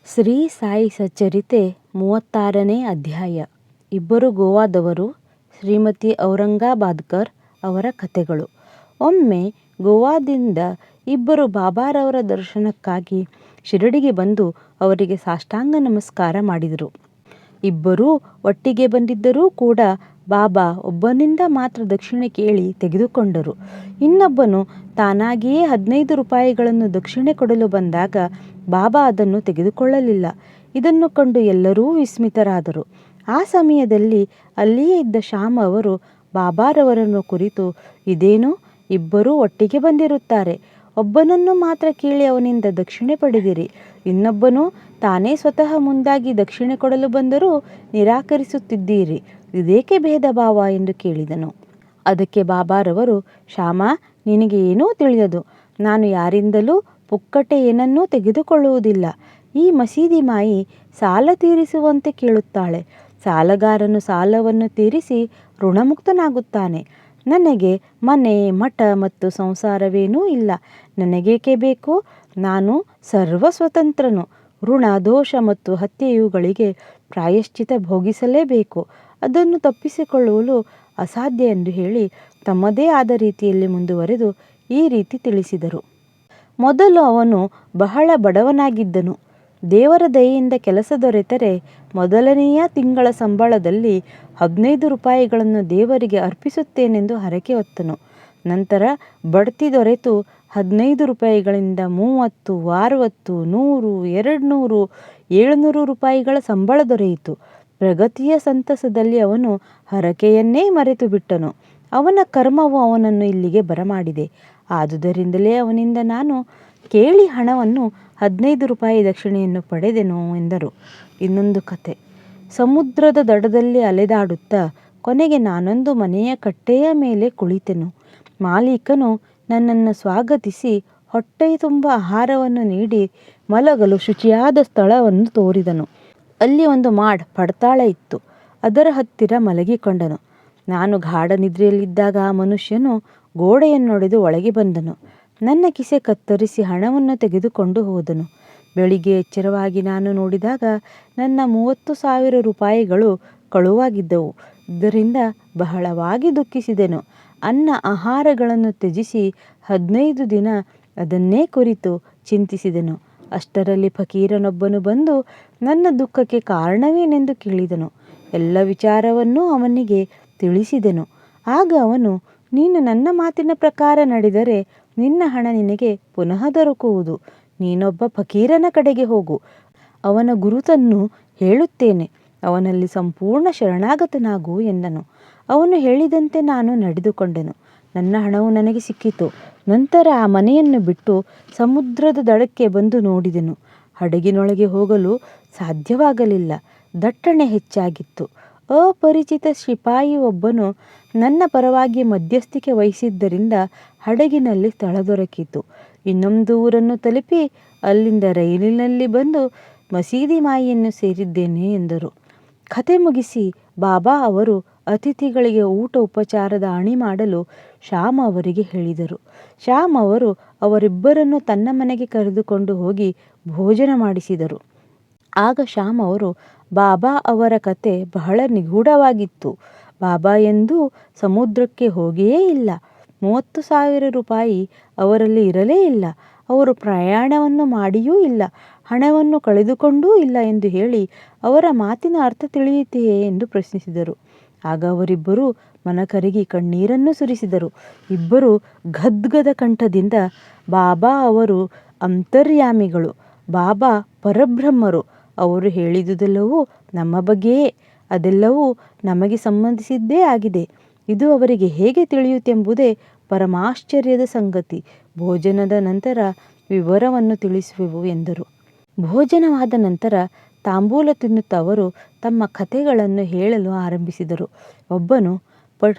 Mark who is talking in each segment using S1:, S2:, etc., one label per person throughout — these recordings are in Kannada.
S1: ಶ್ರೀ ಸಾಯಿ ಸಚ್ಚರಿತೆ 36ನೇ ಅಧ್ಯಾಯ. ಇಬ್ಬರು ಗೋವಾದವರು. ಶ್ರೀಮತಿ ಔರಂಗಾಬಾದ್ಕರ್ ಅವರ ಕಥೆಗಳು. ಒಮ್ಮೆ ಗೋವಾದಿಂದ ಇಬ್ಬರು ಬಾಬಾರವರ ದರ್ಶನಕ್ಕಾಗಿ ಶಿರಡಿಗೆ ಬಂದು ಅವರಿಗೆ ಸಾಷ್ಟಾಂಗ ನಮಸ್ಕಾರ ಮಾಡಿದರು. ಇಬ್ಬರೂ ಒಟ್ಟಿಗೆ ಬಂದಿದ್ದರೂ ಕೂಡ ಬಾಬಾ ಒಬ್ಬನಿಂದ ಮಾತ್ರ ದಕ್ಷಿಣೆ ಕೇಳಿ ತೆಗೆದುಕೊಂಡರು. ಇನ್ನೊಬ್ಬನು ತಾನಾಗಿಯೇ 15 ರೂಪಾಯಿಗಳನ್ನು ದಕ್ಷಿಣೆ ಕೊಡಲು ಬಂದಾಗ ಬಾಬಾ ಅದನ್ನು ತೆಗೆದುಕೊಳ್ಳಲಿಲ್ಲ. ಇದನ್ನು ಕಂಡು ಎಲ್ಲರೂ ವಿಸ್ಮಿತರಾದರು. ಆ ಸಮಯದಲ್ಲಿ ಅಲ್ಲಿಯೇ ಇದ್ದ ಶ್ಯಾಮ್ ಅವರು ಬಾಬಾರವರನ್ನು ಕುರಿತು, ಇದೇನು, ಇಬ್ಬರೂ ಒಟ್ಟಿಗೆ ಬಂದಿರುತ್ತಾರೆ, ಒಬ್ಬನನ್ನು ಮಾತ್ರ ಕೇಳಿ ಅವನಿಂದ ದಕ್ಷಿಣೆ ಪಡೆದಿರಿ, ಇನ್ನೊಬ್ಬನು ತಾನೇ ಸ್ವತಃ ಮುಂದಾಗಿ ದಕ್ಷಿಣೆ ಕೊಡಲು ಬಂದರೂ ನಿರಾಕರಿಸುತ್ತಿದ್ದೀರಿ, ಇದೇಕೆ ಭೇದ ಭಾವ ಎಂದು ಕೇಳಿದನು. ಅದಕ್ಕೆ ಬಾಬಾರವರು, ಶ್ಯಾಮ, ನಿನಗೆ ಏನೂ ತಿಳಿಯದು. ನಾನು ಯಾರಿಂದಲೂ ಪುಕ್ಕಟೆ ಏನನ್ನೂ ತೆಗೆದುಕೊಳ್ಳುವುದಿಲ್ಲ. ಈ ಮಸೀದಿ ಮಾಯಿ ಸಾಲ ತೀರಿಸುವಂತೆ ಕೇಳುತ್ತಾಳೆ. ಸಾಲಗಾರನು ಸಾಲವನ್ನು ತೀರಿಸಿ ಋಣಮುಕ್ತನಾಗುತ್ತಾನೆ. ನನಗೆ ಮನೆ, ಮಠ ಮತ್ತು ಸಂಸಾರವೇನೂ ಇಲ್ಲ. ನನಗೇಕೆ ಬೇಕು? ನಾನು ಸರ್ವ ಸ್ವತಂತ್ರನು. ಋಣ, ದೋಷ ಮತ್ತು ಹತ್ಯೆ ಇವುಗಳಿಗೆ ಪ್ರಾಯಶ್ಚಿತ ಭೋಗಿಸಲೇಬೇಕು. ಅದನ್ನು ತಪ್ಪಿಸಿಕೊಳ್ಳುವುದು ಅಸಾಧ್ಯ ಎಂದು ಹೇಳಿ ತಮ್ಮದೇ ಆದ ರೀತಿಯಲ್ಲಿ ಮುಂದುವರೆದು ಈ ರೀತಿ ತಿಳಿಸಿದರು. ಮೊದಲು ಅವನು ಬಹಳ ಬಡವನಾಗಿದ್ದನು. ದೇವರ ದಯೆಯಿಂದ ಕೆಲಸ ದೊರೆತರೆ ಮೊದಲನೆಯ ತಿಂಗಳ ಸಂಬಳದಲ್ಲಿ 15 ರೂಪಾಯಿಗಳನ್ನು ದೇವರಿಗೆ ಅರ್ಪಿಸುತ್ತೇನೆಂದು ಹರಕೆ ಹೊತ್ತನು. ನಂತರ ಬಡ್ತಿ ದೊರೆತು 15 ರೂಪಾಯಿಗಳಿಂದ 30, 60, 100, 200, 700 ರೂಪಾಯಿಗಳ ಸಂಬಳ ದೊರೆಯಿತು. ಪ್ರಗತಿಯ ಸಂತಸದಲ್ಲಿ ಅವನು ಹರಕೆಯನ್ನೇ ಮರೆತು ಬಿಟ್ಟನು. ಅವನ ಕರ್ಮವು ಅವನನ್ನು ಇಲ್ಲಿಗೆ ಬರಮಾಡಿದೆ. ಆದುದರಿಂದಲೇ ಅವನಿಂದ ನಾನು ಕೇಳಿ ಹಣವನ್ನು 15 ರೂಪಾಯಿ ದಕ್ಷಿಣೆಯನ್ನು ಪಡೆದೆನು ಎಂದರು. ಇನ್ನೊಂದು ಕತೆ. ಸಮುದ್ರದ ದಡದಲ್ಲಿ ಅಲೆದಾಡುತ್ತಾ ಕೊನೆಗೆ ನಾನೊಂದು ಮನೆಯ ಕಟ್ಟೆಯ ಮೇಲೆ ಕುಳಿತೆನು. ಮಾಲೀಕನು ನನ್ನನ್ನು ಸ್ವಾಗತಿಸಿ ಹೊಟ್ಟೆ ತುಂಬ ಆಹಾರವನ್ನು ನೀಡಿ ಮಲಗಲು ಶುಚಿಯಾದ ಸ್ಥಳವನ್ನು ತೋರಿದನು. ಅಲ್ಲಿ ಒಂದು ಪಡ್ತಾಳ ಇತ್ತು. ಅದರ ಹತ್ತಿರ ಮಲಗಿಕೊಂಡನು. ನಾನು ಗಾಢ ನಿದ್ರೆಯಲ್ಲಿದ್ದಾಗ ಆ ಮನುಷ್ಯನು ಗೋಡೆಯನ್ನೊಡೆದು ಒಳಗೆ ಬಂದನು. ನನ್ನ ಕಿಸೆ ಕತ್ತರಿಸಿ ಹಣವನ್ನು ತೆಗೆದುಕೊಂಡು ಹೋದನು. ಬೆಳಿಗ್ಗೆ ಎಚ್ಚರವಾಗಿ ನಾನು ನೋಡಿದಾಗ ನನ್ನ 30,000 ರೂಪಾಯಿಗಳು ಕಳುವಾಗಿದ್ದವು. ಇದರಿಂದ ಬಹಳವಾಗಿ ದುಃಖಿಸಿದೆನು. ಅನ್ನ ಆಹಾರಗಳನ್ನು ತ್ಯಜಿಸಿ 15 ದಿನ ಅದನ್ನೇ ಕುರಿತು ಚಿಂತಿಸಿದೆನು. ಅಷ್ಟರಲ್ಲಿ ಫಕೀರನೊಬ್ಬನು ಬಂದು ನನ್ನ ದುಃಖಕ್ಕೆ ಕಾರಣವೇನೆಂದು ಕೇಳಿದನು. ಎಲ್ಲ ವಿಚಾರವನ್ನೂ ಅವನಿಗೆ ತಿಳಿಸಿದೆನು. ಆಗ ಅವನು, ನೀನು ನನ್ನ ಮಾತಿನ ಪ್ರಕಾರ ನಡೆದರೆ ನಿನ್ನ ಹಣ ನಿನಗೆ ಪುನಃ ದೊರಕುವುದು. ನೀನೊಬ್ಬ ಫಕೀರನ ಕಡೆಗೆ ಹೋಗು. ಅವನ ಗುರುತನ್ನು ಹೇಳುತ್ತೇನೆ. ಅವನಲ್ಲಿ ಸಂಪೂರ್ಣ ಶರಣಾಗತನಾಗು ಎಂದನು. ಅವನು ಹೇಳಿದಂತೆ ನಾನು ನಡೆದುಕೊಂಡೆನು. ನನ್ನ ಹಣವು ನನಗೆ ಸಿಕ್ಕಿತು. ನಂತರ ಆ ಮನೆಯನ್ನು ಬಿಟ್ಟು ಸಮುದ್ರದ ದಡಕ್ಕೆ ಬಂದು ನೋಡಿದೆನು. ಹಡಗಿನೊಳಗೆ ಹೋಗಲು ಸಾಧ್ಯವಾಗಲಿಲ್ಲ. ದಟ್ಟಣೆ ಹೆಚ್ಚಾಗಿತ್ತು. ಅಪರಿಚಿತ ಶಿಪಾಯಿ ಒಬ್ಬನು ನನ್ನ ಪರವಾಗಿ ಮಧ್ಯಸ್ಥಿಕೆ ವಹಿಸಿದ್ದರಿಂದ ಹಡಗಿನಲ್ಲಿ ಸ್ಥಳ ದೊರಕಿತು. ಇನ್ನೊಂದು ಊರನ್ನು ತಲುಪಿ ಅಲ್ಲಿಂದ ರೈಲಿನಲ್ಲಿ ಬಂದು ಮಸೀದಿ ಮಾಯಿಯನ್ನು ಸೇರಿದ್ದೇನೆ ಎಂದರು. ಕತೆ ಮುಗಿಸಿ ಬಾಬಾ ಅವರು ಅತಿಥಿಗಳಿಗೆ ಊಟ ಉಪಚಾರದ ಅಣಿ ಮಾಡಲು ಶ್ಯಾಮ್ ಅವರಿಗೆ ಹೇಳಿದರು. ಶ್ಯಾಮ್ ಅವರು ಅವರಿಬ್ಬರನ್ನು ತನ್ನ ಮನೆಗೆ ಕರೆದುಕೊಂಡು ಹೋಗಿ ಭೋಜನ ಮಾಡಿಸಿದರು. ಆಗ ಶ್ಯಾಮ್ ಅವರು, ಬಾಬಾ ಅವರ ಕತೆ ಬಹಳ ನಿಗೂಢವಾಗಿತ್ತು. ಬಾಬಾ ಎಂದೂ ಸಮುದ್ರಕ್ಕೆ ಹೋಗಿಯೇ ಇಲ್ಲ. 30,000 ರೂಪಾಯಿ ಅವರಲ್ಲಿ ಇರಲೇ ಇಲ್ಲ. ಅವರು ಪ್ರಯಾಣವನ್ನು ಮಾಡಿಯೂ ಇಲ್ಲ. ಹಣವನ್ನು ಕಳೆದುಕೊಂಡೂ ಇಲ್ಲ ಎಂದು ಹೇಳಿ ಅವರ ಮಾತಿನ ಅರ್ಥ ತಿಳಿಯುತ್ತೆಯೇ ಎಂದು ಪ್ರಶ್ನಿಸಿದರು. ಆಗ ಅವರಿಬ್ಬರೂ ಮನಕರಗಿ ಕಣ್ಣೀರನ್ನು ಸುರಿಸಿದರು. ಇಬ್ಬರು ಗದ್ಗದ ಕಂಠದಿಂದ, ಬಾಬಾ ಅವರು ಅಂತರ್ಯಾಮಿಗಳು, ಬಾಬಾ ಪರಬ್ರಹ್ಮರು, ಅವರು ಹೇಳಿದುದೆಲ್ಲವೂ ನಮ್ಮ ಬಗ್ಗೆಯೇ, ಅದೆಲ್ಲವೂ ನಮಗೆ ಸಂಬಂಧಿಸಿದ್ದೇ ಆಗಿದೆ. ಇದು ಅವರಿಗೆ ಹೇಗೆ ತಿಳಿಯುತ್ತೆಂಬುದೇ ಪರಮಾಶ್ಚರ್ಯದ ಸಂಗತಿ. ಭೋಜನದ ನಂತರ ವಿವರವನ್ನು ತಿಳಿಸುವೆವು ಎಂದರು. ಭೋಜನವಾದ ನಂತರ ತಾಂಬೂಲ ತಿನ್ನುತ್ತಾ ಅವರು ತಮ್ಮ ಕಥೆಗಳನ್ನು ಹೇಳಲು ಆರಂಭಿಸಿದರು. ಒಬ್ಬನು,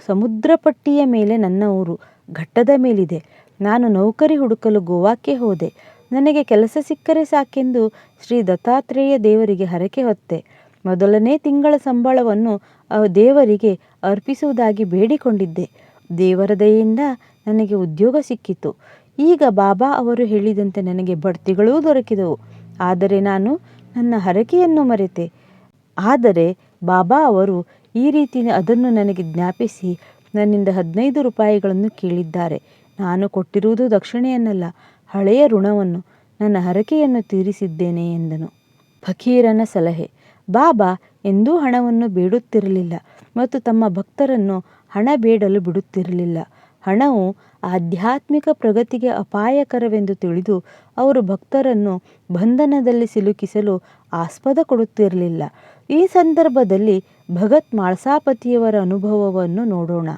S1: ಸಮುದ್ರ ಪಟ್ಟಿಯ ಮೇಲೆ ನನ್ನ ಊರು ಘಟ್ಟದ ಮೇಲಿದೆ. ನಾನು ನೌಕರಿ ಹುಡುಕಲು ಗೋವಾಕ್ಕೆ ಹೋದೆ. ನನಗೆ ಕೆಲಸ ಸಿಕ್ಕರೆ ಸಾಕೆಂದು ಶ್ರೀ ದತ್ತಾತ್ರೇಯ ದೇವರಿಗೆ ಹರಕೆ ಹೊತ್ತೆ. ಮೊದಲನೇ ತಿಂಗಳ ಸಂಬಳವನ್ನು ದೇವರಿಗೆ ಅರ್ಪಿಸುವುದಾಗಿ ಬೇಡಿಕೊಂಡಿದ್ದೆ. ದೇವರ ದಯೆಯಿಂದ ನನಗೆ ಉದ್ಯೋಗ ಸಿಕ್ಕಿತು. ಈಗ ಬಾಬಾ ಅವರು ಹೇಳಿದಂತೆ ನನಗೆ ಬಡ್ತಿಗಳೂ ದೊರಕಿದವು. ಆದರೆ ನಾನು ನನ್ನ ಹರಕೆಯನ್ನು ಮರೆತೆ. ಆದರೆ ಬಾಬಾ ಅವರು ಈ ರೀತಿ ಅದನ್ನು ನನಗೆ ಜ್ಞಾಪಿಸಿ ನನ್ನಿಂದ 15 ರೂಪಾಯಿಗಳನ್ನು ಕೇಳಿದ್ದಾರೆ. ನಾನು ಕೊಟ್ಟಿರುವುದು ದಕ್ಷಿಣೆಯನ್ನಲ್ಲ, ಹಳೆಯ ಋಣವನ್ನು, ನನ್ನ ಹರಕೆಯನ್ನು ತೀರಿಸಿದ್ದೇನೆ ಎಂದನು. ಫಕೀರನ ಸಲಹೆ. ಬಾಬಾ ಎಂದೂ ಹಣವನ್ನು ಬೇಡುತ್ತಿರಲಿಲ್ಲ ಮತ್ತು ತಮ್ಮ ಭಕ್ತರನ್ನು ಹಣ ಬೇಡಲು ಬಿಡುತ್ತಿರಲಿಲ್ಲ. ಹಣವು ಆಧ್ಯಾತ್ಮಿಕ ಪ್ರಗತಿಗೆ ಅಪಾಯಕರವೆಂದು ತಿಳಿದು ಅವರು ಭಕ್ತರನ್ನು ಬಂಧನದಲ್ಲಿ ಸಿಲುಕಿಸಲು ಆಸ್ಪದ ಕೊಡುತ್ತಿರಲಿಲ್ಲ. ಈ ಸಂದರ್ಭದಲ್ಲಿ ಭಗತ್ ಮಾಳ್ಸಾಪತಿಯವರ ಅನುಭವವನ್ನು ನೋಡೋಣ.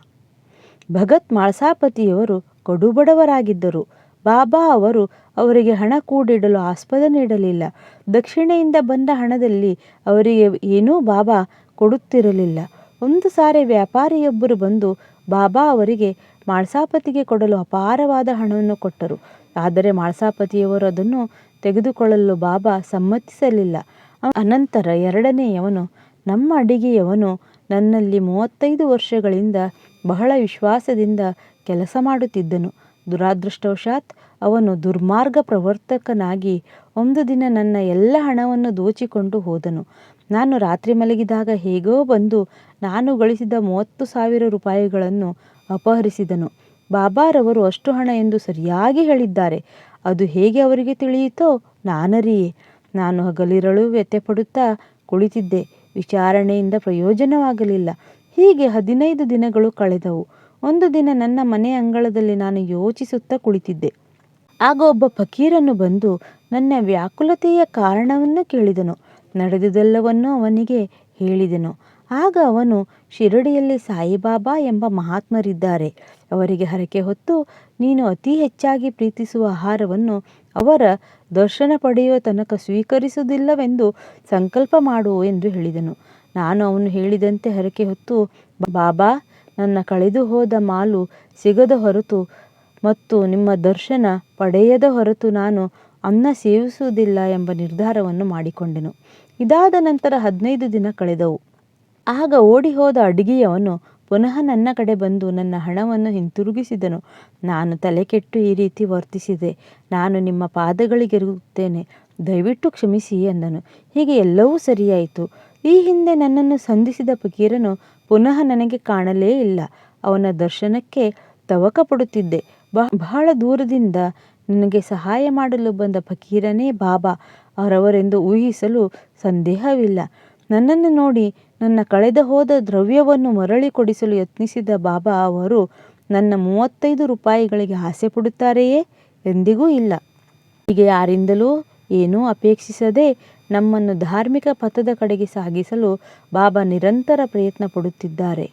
S1: ಭಗತ್ ಮಾಳ್ಸಾಪತಿಯವರು ಕಡುಬಡವರಾಗಿದ್ದರು. ಬಾಬಾ ಅವರು ಅವರಿಗೆ ಹಣ ಕೂಡಿಡಲು ಆಸ್ಪದ ನೀಡಲಿಲ್ಲ. ದಕ್ಷಿಣೆಯಿಂದ ಬಂದ ಹಣದಲ್ಲಿ ಅವರಿಗೆ ಏನೂ ಬಾಬಾ ಕೊಡುತ್ತಿರಲಿಲ್ಲ. ಒಂದು ಸಾರಿ ವ್ಯಾಪಾರಿಯೊಬ್ಬರು ಬಂದು ಬಾಬಾ ಅವರಿಗೆ ಮಾಳ್ಸಾಪತಿಗೆ ಕೊಡಲು ಅಪಾರವಾದ ಹಣವನ್ನು ಕೊಟ್ಟರು. ಆದರೆ ಮಾಳ್ಸಾಪತಿಯವರು ಅದನ್ನು ತೆಗೆದುಕೊಳ್ಳಲು ಬಾಬಾ ಸಮ್ಮತಿಸಲಿಲ್ಲ. ಅನಂತರ ಎರಡನೆಯವನು, ನಮ್ಮ ಅಡಿಗೆಯವನು ನನ್ನಲ್ಲಿ 35 ವರ್ಷಗಳಿಂದ ಬಹಳ ವಿಶ್ವಾಸದಿಂದ ಕೆಲಸ ಮಾಡುತ್ತಿದ್ದನು. ದುರಾದೃಷ್ಟವಶಾತ್ ಅವನು ದುರ್ಮಾರ್ಗ ಪ್ರವರ್ತಕನಾಗಿ ಒಂದು ದಿನ ನನ್ನ ಎಲ್ಲ ಹಣವನ್ನು ದೋಚಿಕೊಂಡು ಹೋದನು. ನಾನು ರಾತ್ರಿ ಮಲಗಿದಾಗ ಹೇಗೋ ಬಂದು ನಾನು ಗಳಿಸಿದ 30,000 ರೂಪಾಯಿಗಳನ್ನು ಅಪಹರಿಸಿದನು. ಬಾಬಾರವರು ಅಷ್ಟು ಹಣ ಎಂದು ಸರಿಯಾಗಿ ಹೇಳಿದ್ದಾರೆ. ಅದು ಹೇಗೆ ಅವರಿಗೆ ತಿಳಿಯಿತೋ ನಾನರಿಯೆ. ನಾನು ಹಗಲಿರಳು ವ್ಯಥೆಪಡುತ್ತಾ ಕುಳಿತಿದ್ದೆ. ವಿಚಾರಣೆಯಿಂದ ಪ್ರಯೋಜನವಾಗಲಿಲ್ಲ. ಹೀಗೆ 15 ದಿನಗಳು ಕಳೆದವು. ಒಂದು ದಿನ ನನ್ನ ಮನೆ ಅಂಗಳದಲ್ಲಿ ನಾನು ಯೋಚಿಸುತ್ತಾ ಕುಳಿತಿದ್ದೆ. ಆಗ ಒಬ್ಬ ಫಕೀರನು ಬಂದು ನನ್ನ ವ್ಯಾಕುಲತೆಯ ಕಾರಣವನ್ನು ಕೇಳಿದನು. ನಡೆದುದೆಲ್ಲವನ್ನೂ ಅವನಿಗೆ ಹೇಳಿದೆನು. ಆಗ ಅವನು, ಶಿರಡಿಯಲ್ಲಿ ಸಾಯಿಬಾಬಾ ಎಂಬ ಮಹಾತ್ಮರಿದ್ದಾರೆ. ಅವರಿಗೆ ಹರಕೆ ಹೊತ್ತು ನೀನು ಅತಿ ಹೆಚ್ಚಾಗಿ ಪ್ರೀತಿಸುವ ಆಹಾರವನ್ನು ಅವರ ದರ್ಶನ ಪಡೆಯುವ ತನಕ ಸ್ವೀಕರಿಸುವುದಿಲ್ಲವೆಂದು ಸಂಕಲ್ಪ ಮಾಡು ಎಂದು ಹೇಳಿದನು. ನಾನು ಅವನು ಹೇಳಿದಂತೆ ಹರಕೆ ಹೊತ್ತು, ಬಾಬಾ, ನನ್ನ ಕಳೆದು ಹೋದ ಮಾಲು ಸಿಗದ ಹೊರತು ಮತ್ತು ನಿಮ್ಮ ದರ್ಶನ ಪಡೆಯದ ಹೊರತು ನಾನು ಅನ್ನ ಸೇವಿಸುವುದಿಲ್ಲ ಎಂಬ ನಿರ್ಧಾರವನ್ನು ಮಾಡಿಕೊಂಡೆನು. ಇದಾದ ನಂತರ 15 ದಿನ ಕಳೆದವು. ಆಗ ಓಡಿ ಹೋದ ಅಡಿಗೆಯವನು ಪುನಃ ನನ್ನ ಕಡೆ ಬಂದು ನನ್ನ ಹಣವನ್ನು ಹಿಂತಿರುಗಿಸಿದನು. ನಾನು ತಲೆಕೆಟ್ಟು ಈ ರೀತಿ ವರ್ತಿಸಿದೆ. ನಾನು ನಿಮ್ಮ ಪಾದಗಳಿಗೆರಗುತ್ತೇನೆ, ದಯವಿಟ್ಟು ಕ್ಷಮಿಸಿ ಎಂದನು. ಹೀಗೆ ಎಲ್ಲವೂ ಸರಿಯಾಯಿತು. ಈ ಹಿಂದೆ ನನ್ನನ್ನು ಸಂಧಿಸಿದ ಫಕೀರನು ಪುನಃ ನನಗೆ ಕಾಣಲೇ ಇಲ್ಲ. ಅವನ ದರ್ಶನಕ್ಕೆ ತವಕ ಪಡುತ್ತಿದ್ದೆ. ಬಹಳ ದೂರದಿಂದ ನನಗೆ ಸಹಾಯ ಮಾಡಲು ಬಂದ ಫಕೀರನೇ ಬಾಬಾ ಅವರವರೆಂದು ಊಹಿಸಲು ಸಂದೇಹವಿಲ್ಲ. ನನ್ನನ್ನು ನೋಡಿ ನನ್ನ ಕಳೆದು ಹೋದ ದ್ರವ್ಯವನ್ನು ಮರಳಿ ಕೊಡಿಸಲು ಯತ್ನಿಸಿದ ಬಾಬಾ ಅವರು ನನ್ನ 35 ರೂಪಾಯಿಗಳಿಗೆ ಆಸೆ ಪಡುತ್ತಾರೆಯೇ? ಎಂದಿಗೂ ಇಲ್ಲ. ಹೀಗೆ ಯಾರಿಂದಲೂ ಏನೂ ಅಪೇಕ್ಷಿಸದೆ ನಮ್ಮನ್ನು ಧಾರ್ಮಿಕ ಪಥದ ಕಡೆಗೆ ಸಾಗಿಸಲು ಬಾಬಾ ನಿರಂತರ ಪ್ರಯತ್ನ ಪಡುತ್ತಿದ್ದಾರೆ.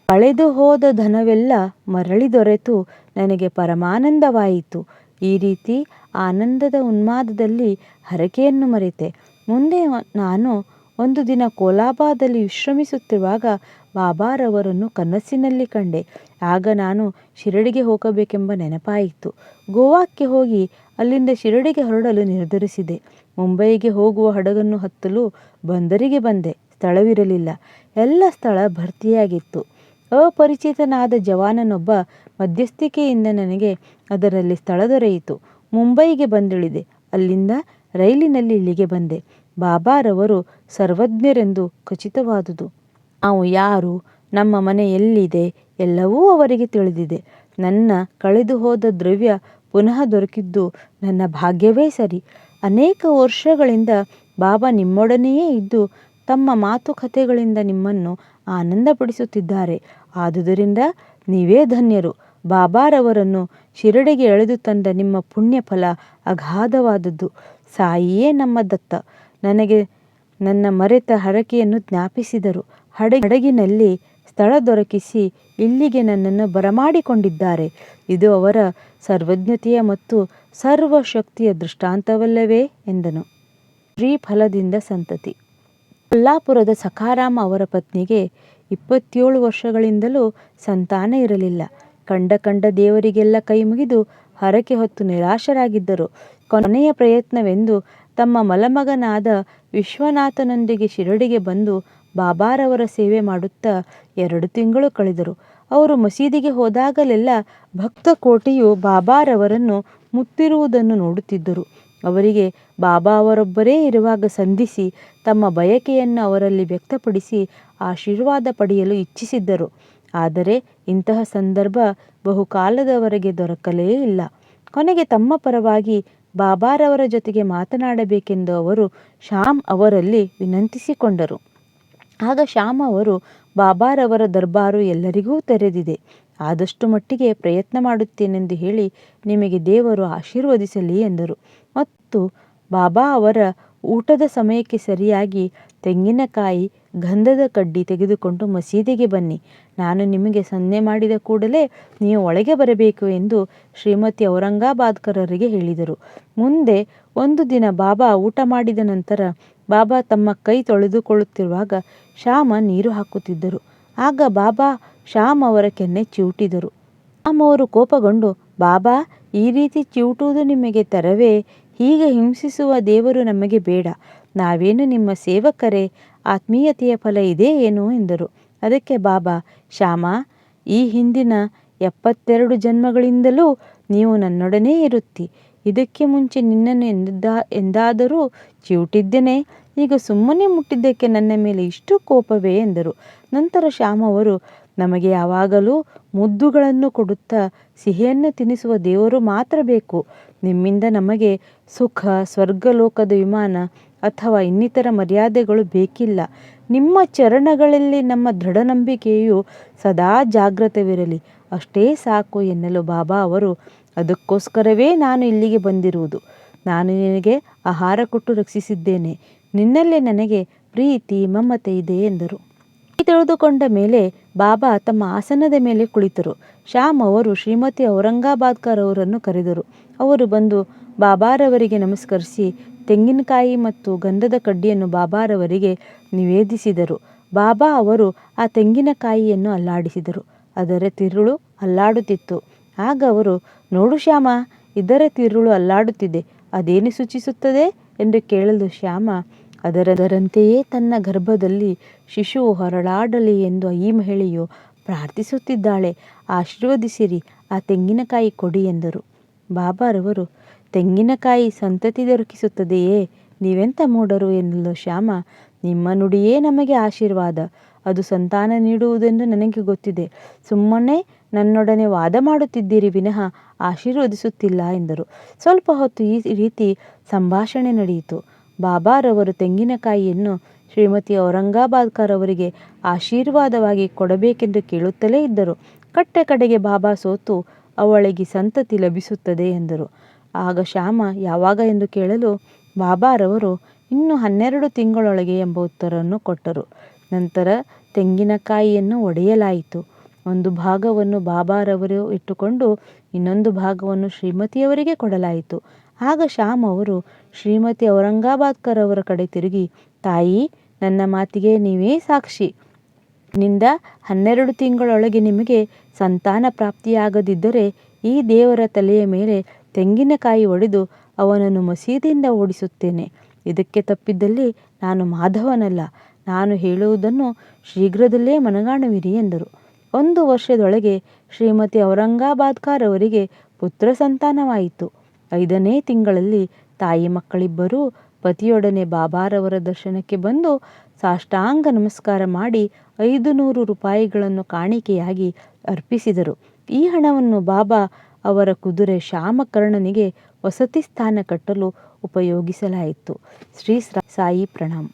S1: ಕಳೆದು ಹೋದ ಧನವೆಲ್ಲ ಮರಳಿ ದೊರೆತು ನನಗೆ ಪರಮಾನಂದವಾಯಿತು. ಈ ರೀತಿ ಆನಂದದ ಉನ್ಮಾದದಲ್ಲಿ ಹರಕೆಯನ್ನು ಮರೆತೆ. ಮುಂದೆ ನಾನು ಒಂದು ದಿನ ಕೋಲಾಬಾದಲ್ಲಿ ವಿಶ್ರಮಿಸುತ್ತಿರುವಾಗ ಬಾಬಾರವರನ್ನು ಕನಸಿನಲ್ಲಿ ಕಂಡೆ. ಆಗ ನಾನು ಶಿರಡಿಗೆ ಹೋಗಬೇಕೆಂಬ ನೆನಪಾಯಿತು. ಗೋವಾಕ್ಕೆ ಹೋಗಿ ಅಲ್ಲಿಂದ ಶಿರಡಿಗೆ ಹೊರಡಲು ನಿರ್ಧರಿಸಿದೆ. ಮುಂಬಯಿಗೆ ಹೋಗುವ ಹಡಗನ್ನು ಹತ್ತಲು ಬಂದರಿಗೆ ಬಂದೆ. ಸ್ಥಳವಿರಲಿಲ್ಲ. ಎಲ್ಲ ಸ್ಥಳ ಭರ್ತಿಯಾಗಿತ್ತು. ಅಪರಿಚಿತನಾದ ಜವಾನನೊಬ್ಬ ಮಧ್ಯಸ್ಥಿಕೆಯಿಂದ ನನಗೆ ಅದರಲ್ಲಿ ಸ್ಥಳ ದೊರೆಯಿತು. ಮುಂಬಯಿಗೆ ಬಂದಿಳಿದೆ. ಅಲ್ಲಿಂದ ರೈಲಿನಲ್ಲಿ ಇಲ್ಲಿಗೆ ಬಂದೆ. ಬಾಬಾರವರು ಸರ್ವಜ್ಞರೆಂದು ಖಚಿತವಾದುದು. ನಾವು ಯಾರು, ನಮ್ಮ ಮನೆ ಎಲ್ಲಿದೆ ಎಲ್ಲವೂ ಅವರಿಗೆ ತಿಳಿದಿದೆ. ನನ್ನ ಕಳೆದು ಹೋದ ದ್ರವ್ಯ ಪುನಃ ದೊರಕಿದ್ದು ನನ್ನ ಭಾಗ್ಯವೇ ಸರಿ. ಅನೇಕ ವರ್ಷಗಳಿಂದ ಬಾಬಾ ನಿಮ್ಮೊಡನೆಯೇ ಇದ್ದು ತಮ್ಮ ಮಾತುಕತೆಗಳಿಂದ ನಿಮ್ಮನ್ನು ಆನಂದಪಡಿಸುತ್ತಿದ್ದಾರೆ. ಆದುದರಿಂದ ನೀವೇ ಧನ್ಯರು. ಬಾಬಾರವರನ್ನು ಶಿರಡಿಗೆ ಎಳೆದು ತಂದ ನಿಮ್ಮ ಪುಣ್ಯ ಫಲ ಅಗಾಧವಾದದ್ದು. ಸಾಯಿಯೇ ನಮ್ಮ ದತ್ತ ನನಗೆ ನನ್ನ ಮರೆತ ಹರಕೆಯನ್ನು ಜ್ಞಾಪಿಸಿದರು. ಹಡಗಿನಲ್ಲಿ ಸ್ಥಳ ದೊರಕಿಸಿ ಇಲ್ಲಿಗೆ ನನ್ನನ್ನು ಬರಮಾಡಿಕೊಂಡಿದ್ದಾರೆ. ಇದು ಅವರ ಸರ್ವಜ್ಞತೆಯ ಮತ್ತು ಸರ್ವಶಕ್ತಿಯ ದೃಷ್ಟಾಂತವಲ್ಲವೇ ಎಂದನು. ಶ್ರೀಫಲದಿಂದ ಸಂತತಿ. ಕೊಲ್ಲಾಪುರದ ಸಖಾರಾಮ ಅವರ ಪತ್ನಿಗೆ 27 ವರ್ಷಗಳಿಂದಲೂ ಸಂತಾನ ಇರಲಿಲ್ಲ. ಕಂಡ ದೇವರಿಗೆಲ್ಲ ಕೈ ಮುಗಿದು ಹರಕೆ ಹೊತ್ತು ನಿರಾಶರಾಗಿದ್ದರು. ಕೊನೆಯ ಪ್ರಯತ್ನವೆಂದು ತಮ್ಮ ಮಲಮಗನಾದ ವಿಶ್ವನಾಥನೊಂದಿಗೆ ಶಿರಡಿಗೆ ಬಂದು ಬಾಬಾರವರ ಸೇವೆ ಮಾಡುತ್ತಾ 2 ತಿಂಗಳು ಕಳೆದರು. ಅವರು ಮಸೀದಿಗೆ ಹೋದಾಗಲೆಲ್ಲ ಭಕ್ತ ಕೋಟಿಯು ಬಾಬಾರವರನ್ನು ಮುತ್ತಿರುವುದನ್ನು ನೋಡುತ್ತಿದ್ದರು. ಅವರಿಗೆ ಬಾಬಾ ಅವರೊಬ್ಬರೇ ಇರುವಾಗ ಸಂಧಿಸಿ ತಮ್ಮ ಬಯಕೆಯನ್ನು ಅವರಲ್ಲಿ ವ್ಯಕ್ತಪಡಿಸಿ ಆಶೀರ್ವಾದ ಪಡೆಯಲು ಇಚ್ಛಿಸಿದ್ದರು. ಆದರೆ ಇಂತಹ ಸಂದರ್ಭ ಬಹುಕಾಲದವರೆಗೆ ದೊರಕಲೇ ಇಲ್ಲ. ಕೊನೆಗೆ ತಮ್ಮ ಪರವಾಗಿ ಬಾಬಾರವರ ಜೊತೆಗೆ ಮಾತನಾಡಬೇಕೆಂದು ಅವರು ಶ್ಯಾಮ್ ಅವರಲ್ಲಿ ವಿನಂತಿಸಿಕೊಂಡರು. ಆಗ ಶ್ಯಾಮ್ ಅವರು, ಬಾಬಾರವರ ದರ್ಬಾರು ಎಲ್ಲರಿಗೂ ತೆರೆದಿದೆ, ಆದಷ್ಟು ಮಟ್ಟಿಗೆ ಪ್ರಯತ್ನ ಮಾಡುತ್ತೇನೆಂದು ಹೇಳಿ ನಿಮಗೆ ದೇವರು ಆಶೀರ್ವದಿಸಲಿ ಎಂದರು. ಮತ್ತು ಬಾಬಾ ಅವರ ಊಟದ ಸಮಯಕ್ಕೆ ಸರಿಯಾಗಿ ತೆಂಗಿನಕಾಯಿ, ಗಂಧದ ಕಡ್ಡಿ ತೆಗೆದುಕೊಂಡು ಮಸೀದಿಗೆ ಬನ್ನಿ, ನಾನು ನಿಮಗೆ ಸನ್ನೆ ಮಾಡಿದ ಕೂಡಲೇ ನೀವು ಒಳಗೆ ಬರಬೇಕು ಎಂದು ಶ್ರೀಮತಿ ಔರಂಗಾಬಾದ್ಕರರಿಗೆ ಹೇಳಿದರು. ಮುಂದೆ ಒಂದು ದಿನ ಬಾಬಾ ಊಟ ಮಾಡಿದ ನಂತರ ಬಾಬಾ ತಮ್ಮ ಕೈ ತೊಳೆದುಕೊಳ್ಳುತ್ತಿರುವಾಗ ಶ್ಯಾಮ ನೀರು ಹಾಕುತ್ತಿದ್ದರು. ಆಗ ಬಾಬಾ ಶ್ಯಾಮ್ ಅವರ ಕೆನ್ನೆ ಚಿವುಟಿದರು. ಶ್ಯಾಮ್ ಅವರು ಕೋಪಗೊಂಡು, ಬಾಬಾ, ಈ ರೀತಿ ಚಿವುಟುವುದು ನಿಮಗೆ ತರವೇ? ಹೀಗೆ ಹಿಂಸಿಸುವ ದೇವರು ನಮಗೆ ಬೇಡ, ನಾವೇನು ನಿಮ್ಮ ಸೇವಕರೇ, ಆತ್ಮೀಯತೆಯ ಫಲ ಇದೇ ಏನು ಎಂದರು. ಅದಕ್ಕೆ ಬಾಬಾ, ಶ್ಯಾಮ, ಈ ಹಿಂದಿನ 72 ಜನ್ಮಗಳಿಂದಲೂ ನೀವು ನನ್ನೊಡನೆ ಇರುತ್ತಿ. ಇದಕ್ಕೆ ಮುಂಚೆ ನಿನ್ನನ್ನು ಎಂದಾದರೂ ಚಿವುಟಿದ್ದೇನೆ? ಈಗ ಸುಮ್ಮನೆ ಮುಟ್ಟಿದ್ದಕ್ಕೆ ನನ್ನ ಮೇಲೆ ಇಷ್ಟು ಕೋಪವೇ ಎಂದರು. ನಂತರ ಶ್ಯಾಮ್ ಅವರು, ನಮಗೆ ಯಾವಾಗಲೂ ಮುದ್ದುಗಳನ್ನು ಕೊಡುತ್ತಾ ಸಿಹಿಯನ್ನು ತಿನ್ನಿಸುವ ದೇವರು ಮಾತ್ರ ಬೇಕು. ನಿಮ್ಮಿಂದ ನಮಗೆ ಸುಖ, ಸ್ವರ್ಗಲೋಕದ ವಿಮಾನ ಅಥವಾ ಇನ್ನಿತರ ಮರ್ಯಾದೆಗಳು ಬೇಕಿಲ್ಲ. ನಿಮ್ಮ ಚರಣಗಳಲ್ಲಿ ನಮ್ಮ ದೃಢ ನಂಬಿಕೆಯು ಸದಾ ಜಾಗೃತವಿರಲಿ, ಅಷ್ಟೇ ಸಾಕು ಎನ್ನಲು ಬಾಬಾ ಅವರು, ಅದಕ್ಕೋಸ್ಕರವೇ ನಾನು ಇಲ್ಲಿಗೆ ಬಂದಿರುವುದು. ನಾನು ನಿನಗೆ ಆಹಾರ ಕೊಟ್ಟು ರಕ್ಷಿಸಿದ್ದೇನೆ, ನಿನ್ನಲ್ಲಿ ನನಗೆ ಪ್ರೀತಿ, ಮಮತೆ ಇದೆ ಎಂದರು. ತಿಳಿದುಕೊಂಡ ಮೇಲೆ ಬಾಬಾ ತಮ್ಮ ಆಸನದ ಮೇಲೆ ಕುಳಿತರು. ಶ್ಯಾಮ್ ಅವರು ಶ್ರೀಮತಿ ಔರಂಗಾಬಾದ್ಕರ್ ಅವರನ್ನು ಕರೆದರು. ಅವರು ಬಂದು ಬಾಬಾರವರಿಗೆ ನಮಸ್ಕರಿಸಿ ತೆಂಗಿನಕಾಯಿ ಮತ್ತು ಗಂಧದ ಕಡ್ಡಿಯನ್ನು ಬಾಬಾರವರಿಗೆ ನಿವೇದಿಸಿದರು. ಬಾಬಾ ಅವರು ಆ ತೆಂಗಿನಕಾಯಿಯನ್ನು ಅಲ್ಲಾಡಿಸಿದರು. ಅದರ ತಿರುಳು ಅಲ್ಲಾಡುತ್ತಿತ್ತು. ಆಗ ಅವರು, ನೋಡು ಶ್ಯಾಮ, ಇದರ ತಿರುಳು ಅಲ್ಲಾಡುತ್ತಿದೆ, ಅದೇನು ಸೂಚಿಸುತ್ತದೆ ಎಂದು ಕೇಳಲು ಶ್ಯಾಮ, ಅದರಂತೆಯೇ ತನ್ನ ಗರ್ಭದಲ್ಲಿ ಶಿಶುವು ಹೊರಳಾಡಲಿ ಎಂದು ಈ ಮಹಿಳೆಯು ಪ್ರಾರ್ಥಿಸುತ್ತಿದ್ದಾಳೆ, ಆಶೀರ್ವದಿಸಿರಿ, ಆ ತೆಂಗಿನಕಾಯಿ ಕೊಡಿ ಎಂದರು. ಬಾಬಾರವರು, ತೆಂಗಿನಕಾಯಿ ಸಂತತಿ ದೊರಕಿಸುತ್ತದೆಯೇ? ನೀವೆಂಥ ಮೂಢರು ಎನ್ನಲು ಶ್ಯಾಮ, ನಿಮ್ಮ ನುಡಿಯೇ ನಮಗೆ ಆಶೀರ್ವಾದ, ಅದು ಸಂತಾನ ನೀಡುವುದೆಂದು ನನಗೆ ಗೊತ್ತಿದೆ. ಸುಮ್ಮನೆ ನನ್ನೊಡನೆ ವಾದ ಮಾಡುತ್ತಿದ್ದೀರಿ ವಿನಃ ಆಶೀರ್ವದಿಸುತ್ತಿಲ್ಲ ಎಂದರು. ಸ್ವಲ್ಪ ಹೊತ್ತು ಈ ರೀತಿ ಸಂಭಾಷಣೆ ನಡೆಯಿತು. ಬಾಬಾರವರು ತೆಂಗಿನಕಾಯಿಯನ್ನು ಶ್ರೀಮತಿ ಔರಂಗಾಬಾದ್ಕರ್ ಅವರಿಗೆ ಆಶೀರ್ವಾದವಾಗಿ ಕೊಡಬೇಕೆಂದು ಕೇಳುತ್ತಲೇ ಇದ್ದರು. ಕಡೆಗೆ ಬಾಬಾ ಸೋತು ಅವಳಿಗೆ ಸಂತತಿ ಲಭಿಸುತ್ತದೆ ಎಂದರು. ಆಗ ಶ್ಯಾಮ ಯಾವಾಗ ಎಂದು ಕೇಳಲು ಬಾಬಾರವರು ಇನ್ನು 12 ತಿಂಗಳೊಳಗೆ ಎಂಬ ಉತ್ತರವನ್ನು ಕೊಟ್ಟರು. ನಂತರ ತೆಂಗಿನಕಾಯಿಯನ್ನು ಒಡೆಯಲಾಯಿತು. ಒಂದು ಭಾಗವನ್ನು ಬಾಬಾರವರು ಇಟ್ಟುಕೊಂಡು ಇನ್ನೊಂದು ಭಾಗವನ್ನು ಶ್ರೀಮತಿಯವರಿಗೆ ಕೊಡಲಾಯಿತು. ಆಗ ಶ್ಯಾಮ್ ಅವರು ಶ್ರೀಮತಿ ಔರಂಗಾಬಾದ್ಕರ್ ಅವರ ಕಡೆ ತಿರುಗಿ, ತಾಯಿ, ನನ್ನ ಮಾತಿಗೆ ನೀವೇ ಸಾಕ್ಷಿ. ನಿಂದ 12 ತಿಂಗಳೊಳಗೆ ನಿಮಗೆ ಸಂತಾನ ಪ್ರಾಪ್ತಿಯಾಗದಿದ್ದರೆ ಈ ದೇವರ ತಲೆಯ ಮೇಲೆ ತೆಂಗಿನಕಾಯಿ ಒಡೆದು ಅವನನ್ನು ಮಸೀದಿಯಿಂದ ಓಡಿಸುತ್ತೇನೆ. ಇದಕ್ಕೆ ತಪ್ಪಿದ್ದಲ್ಲಿ ನಾನು ಮಾಧವನಲ್ಲ. ನಾನು ಹೇಳುವುದನ್ನು ಶೀಘ್ರದಲ್ಲೇ ಮನಗಾಣುವಿರಿ ಎಂದರು. 1 ವರ್ಷದೊಳಗೆ ಶ್ರೀಮತಿ ಔರಂಗಾಬಾದ್ಕರ್ ಅವರಿಗೆ ಪುತ್ರ ಸಂತಾನವಾಯಿತು. 5ನೇ ತಿಂಗಳಲ್ಲಿ ತಾಯಿ ಮಕ್ಕಳಿಬ್ಬರೂ ಪತಿಯೊಡನೆ ಬಾಬಾರವರ ದರ್ಶನಕ್ಕೆ ಬಂದು ಸಾಷ್ಟಾಂಗ ನಮಸ್ಕಾರ ಮಾಡಿ 500 ರೂಪಾಯಿಗಳನ್ನು ಕಾಣಿಕೆಯಾಗಿ ಅರ್ಪಿಸಿದರು. ಈ ಹಣವನ್ನು ಬಾಬಾ ಅವರ ಕುದುರೆ ಶ್ಯಾಮಕರ್ಣನಿಗೆ ವಸತಿ ಸ್ಥಾನ ಕಟ್ಟಲು ಉಪಯೋಗಿಸಲಾಯಿತು. ಶ್ರೀ ಸಾಯಿ ಪ್ರಣಾಮ್.